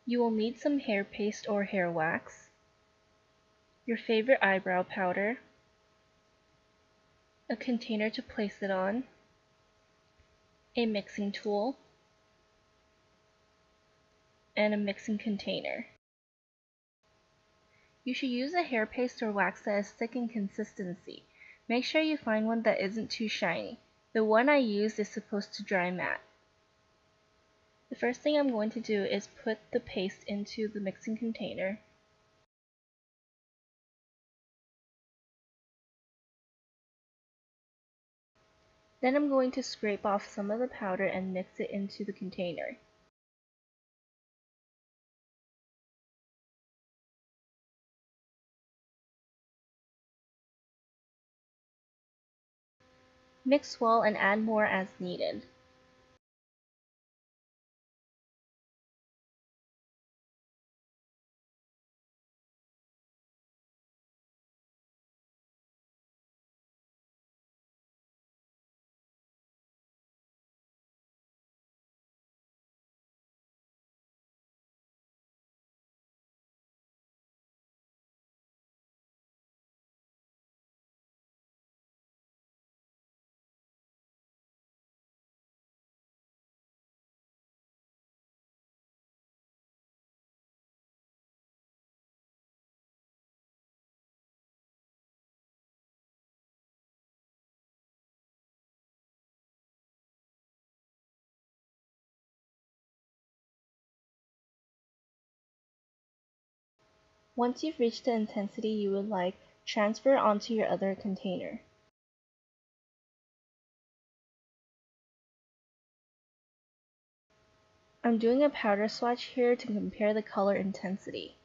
You will need some hair paste or hair wax, your favorite eyebrow powder, a container to place it on, a mixing tool, and a mixing container. You should use a hair paste or wax that is thick in consistency. Make sure you find one that isn't too shiny. The one I used is supposed to dry matte. The first thing I'm going to do is put the paste into the mixing container. Then I'm going to scrape off some of the powder and mix it into the container. Mix well and add more as needed. Once you've reached the intensity you would like, transfer onto your other container. I'm doing a powder swatch here to compare the color intensity.